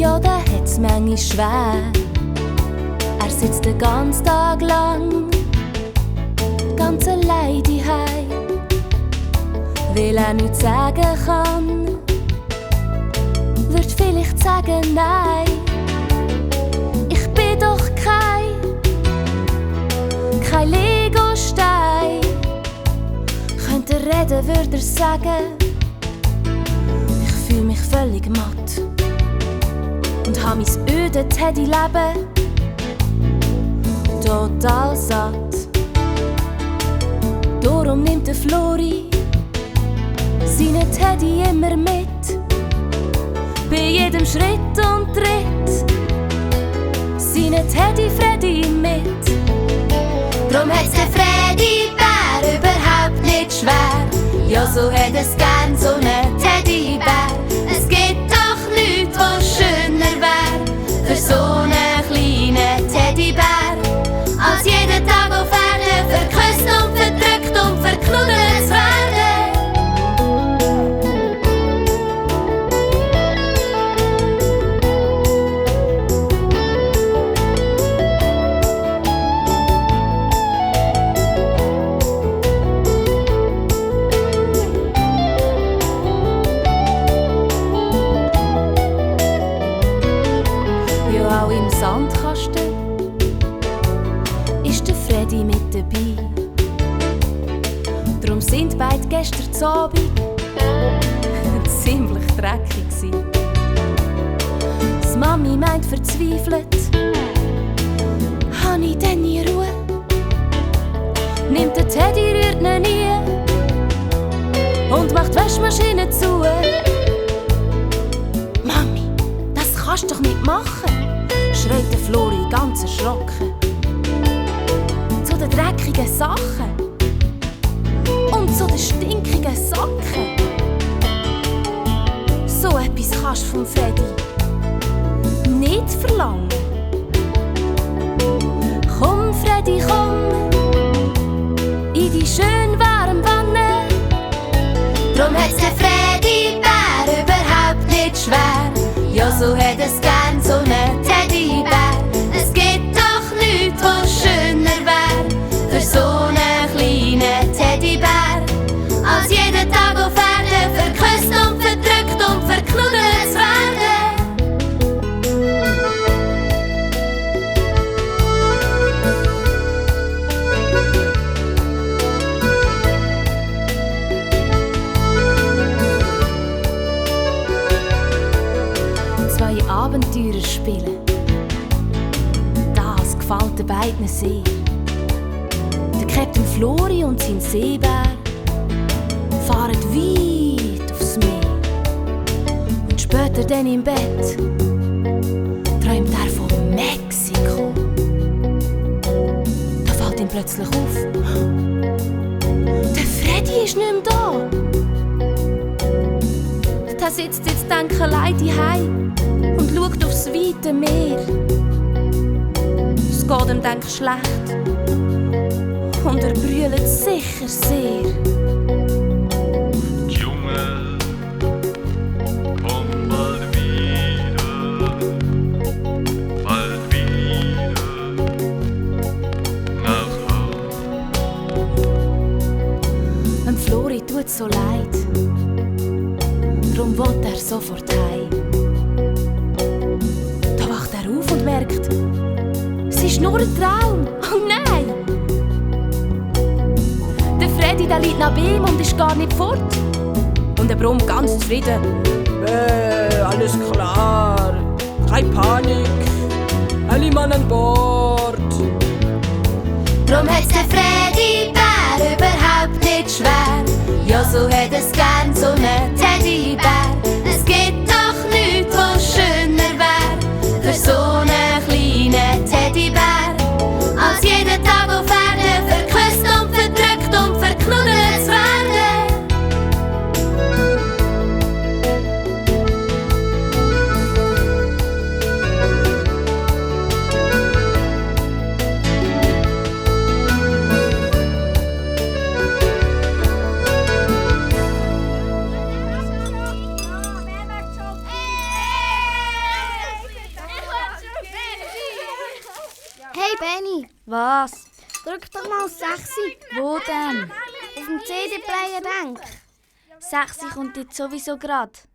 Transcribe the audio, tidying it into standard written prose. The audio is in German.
Ja, der hat's manchmal schwer. Er sitzt den ganzen Tag lang, ganz allein daheim, weil er nichts sagen kann. Wird vielleicht sagen nein, ich bin doch kein Legostein. Könnte er reden, würde er sagen, ich fühl mich völlig matt und hab mein öde Teddy-Leben total satt. Darum nimmt der Flori seinen Teddy immer mit, bei jedem Schritt und Tritt seinen Teddy Freddy mit. Drum hat's der Freddy-Bär überhaupt nicht schwer. Ja, so hat es gern so einen Teddybär. Es gibt doch nichts, was schöner wär für so einen kleinen Teddybär, als jeden Tag auf Erden verküsst und verdrückt und verknuddelt zu werden. Ja, auch im Sandkasten ist der Freddy mit dabei. Drum sind beide gestern zu Abend ziemlich dreckig gsi. Die Mami meint verzweifelt, habe ich denn nie Ruhe? Nimmt den Teddy, rührt ihn nie und macht die Waschmaschine zu. Mami, das kannst du doch nicht machen, schreit der Flori ganz erschrocken. Zu den dreckigen Sachen und zu den stinkigen Socken. So etwas kannst du vom Freddy nicht verlangen. Komm, Freddy, komm in die schön warme Wanne. Drum hat's der Freddy-Bär überhaupt nicht schwer. Ja, so hat es gern so einen Teddybär. Es gibt doch nichts, was schöner wär für so einen kleinen Teddybär, als jeden Tag auf Erden verküsst und verdrückt und verknuddelt zu werden. Zwei Abenteurer spielen, das gefällt den beiden sehr. Der Captain Flori und sein Seebär fahren weit aufs Meer. Und später dann im Bett träumt er von Mexiko. Da fällt ihm plötzlich auf, der Freddy ist nicht mehr da. Der sitzt jetzt denk allein daheim und schaut aufs weite Meer. Es geht ihm denk schlecht und er brüllt sicher sehr. Junge, komm bald wieder nach Hause. Dem Flori tut so leid, drum will er sofort heim. Da wacht er auf und merkt, es ist nur ein Traum. Oh nein! Der Freddy, der liegt neben ihm und ist gar nicht fort. Und er brummt ganz zufrieden: Alles klar, keine Panik, alle Mann an Bord. Drum hat's der Freddy-Bär überhaupt nicht schwer. Ja, so hat es gern so einen Teddybär. Es gibt doch nichts, was schöner wär für so einen kleinen Teddybär, als jeden Tag auf Erden verküsst und verdrückt und verknuddelt zu werden. Benni, Was? drück doch mal 6. Wo denn? Auf dem CD-Player denk. 6 kommt jetzt sowieso grad.